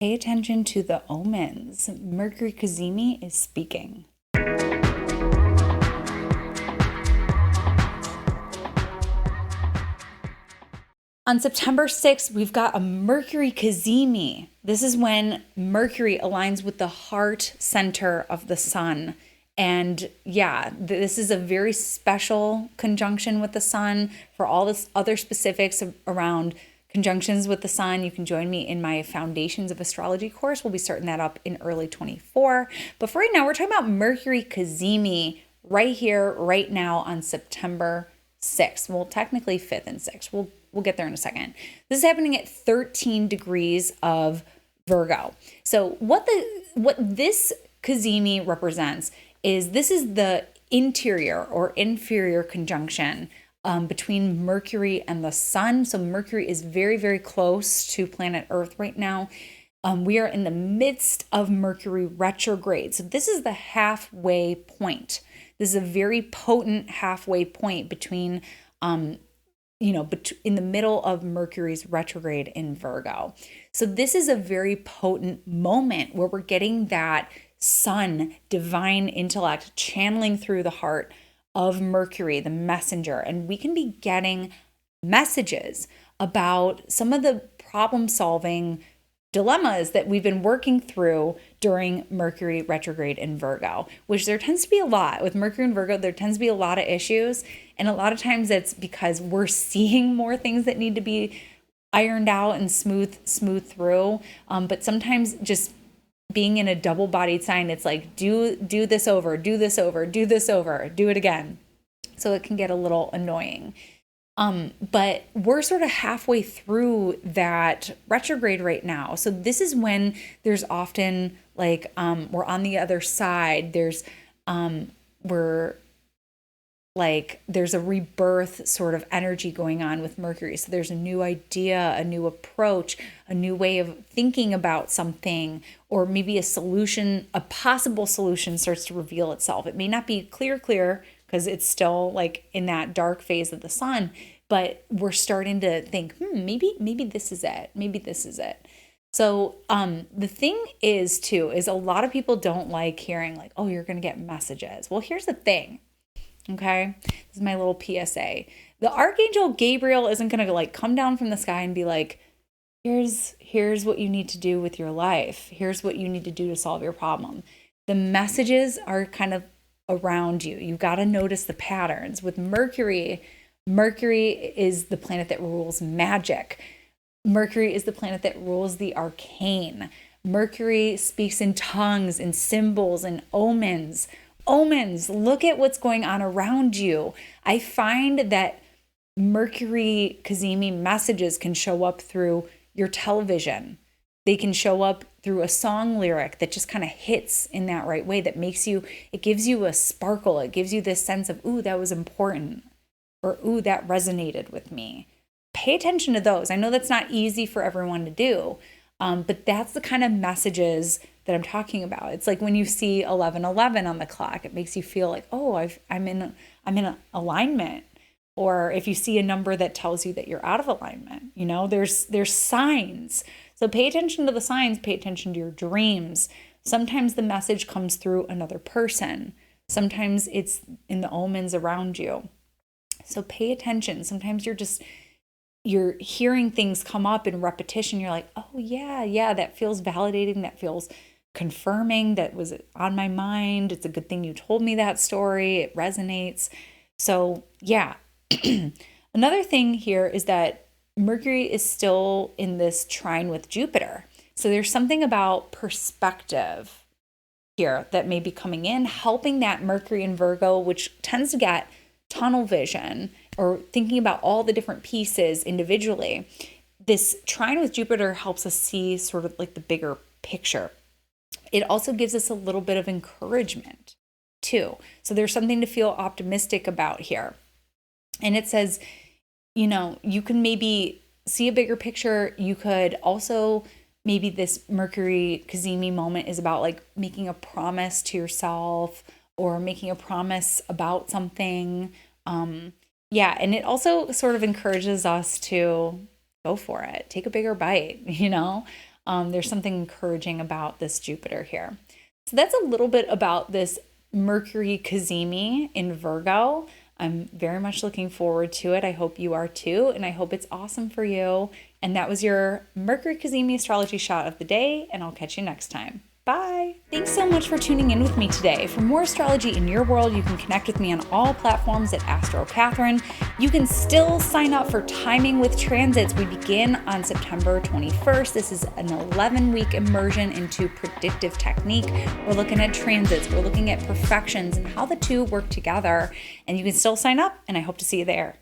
Pay attention to the omens. Mercury Cazimi is speaking. On September 6th, we've got a Mercury Cazimi. This is when Mercury aligns with the heart center of the sun. And yeah, this is a very special conjunction with the sun. For all this other specifics around conjunctions with the sun, you can join me in my Foundations of Astrology course. We'll be starting that up in early 24. But for right now, we're talking about Mercury Cazimi right here, right now on September 6th. Well, technically 5th and 6th. We'll get there in a second. This is happening at 13 degrees of Virgo. So what this Cazimi represents is this is the interior or inferior conjunction between Mercury and the sun. So Mercury is very, very close to planet Earth right now. We are in the midst of Mercury retrograde. So this is the halfway point. This is a very potent halfway point between, in the middle of Mercury's retrograde in Virgo. So this is a very potent moment where we're getting that sun, divine intellect, channeling through the heart of Mercury, the messenger. And we can be getting messages about some of the problem-solving dilemmas that we've been working through during Mercury retrograde in Virgo, which there tends to be a lot. With Mercury and Virgo, there tends to be a lot of issues. And a lot of times it's because we're seeing more things that need to be ironed out and smooth through. But sometimes just being in a double-bodied sign, it's like, do this over, do this over, do this over, do it again. So it can get a little annoying. But we're sort of halfway through that retrograde right now. So this is when there's often like, we're on the other side. There's a rebirth sort of energy going on with Mercury. So there's a new idea, a new approach, a new way of thinking about something, or maybe a solution, a possible solution starts to reveal itself. It may not be clear, because it's still like in that dark phase of the sun, but we're starting to think, maybe this is it. Maybe this is it. So the thing is a lot of people don't like hearing like, oh, you're going to get messages. Well, here's the thing. Okay. This is my little PSA. The Archangel Gabriel isn't going to like come down from the sky and be like, here's what you need to do with your life. Here's what you need to do to solve your problem. The messages are kind of around you. You've got to notice the patterns. With Mercury is the planet that rules magic. Mercury is the planet that rules the arcane. Mercury speaks in tongues and symbols and omens. Look at what's going on around you. I find that Mercury Cazimi messages can show up through your television. They can show up through a song lyric that just kind of hits in that right way, that it gives you a sparkle. It gives you this sense of, ooh, that was important, or ooh, that resonated with me. Pay attention to those. I know that's not easy for everyone to do, but that's the kind of messages that I'm talking about. It's like when you see 11:11 on the clock, it makes you feel like, oh, I'm in alignment. Or if you see a number that tells you that you're out of alignment, there's signs. So pay attention to the signs, pay attention to your dreams. Sometimes the message comes through another person. Sometimes it's in the omens around you. So pay attention. Sometimes you're hearing things come up in repetition. You're like, oh yeah, that feels validating. That feels confirming. That was on my mind. It's a good thing you told me that story. It resonates. So yeah. Another thing here is that Mercury is still in this trine with Jupiter. So there's something about perspective here that may be coming in, helping that Mercury in Virgo, which tends to get tunnel vision or thinking about all the different pieces individually. This trine with Jupiter helps us see sort of like the bigger picture. It also gives us a little bit of encouragement too. So there's something to feel optimistic about here. And it says, you can maybe see a bigger picture. You could also, maybe this Mercury Cazimi moment is about like making a promise to yourself or making a promise about something. And it also sort of encourages us to go for it, take a bigger bite, There's something encouraging about this Jupiter here. So that's a little bit about this Mercury Cazimi in Virgo. I'm very much looking forward to it. I hope you are too, and I hope it's awesome for you. And that was your Mercury Cazimi astrology shot of the day, and I'll catch you next time. Bye. Thanks so much for tuning in with me today. For more astrology in your world, you can connect with me on all platforms at Astro Catherine. You can still sign up for Timing with Transits. We begin on September 21st. This is an 11-week immersion into Predictive Technique. We're looking at transits, we're looking at profections and how the two work together. And you can still sign up, and I hope to see you there.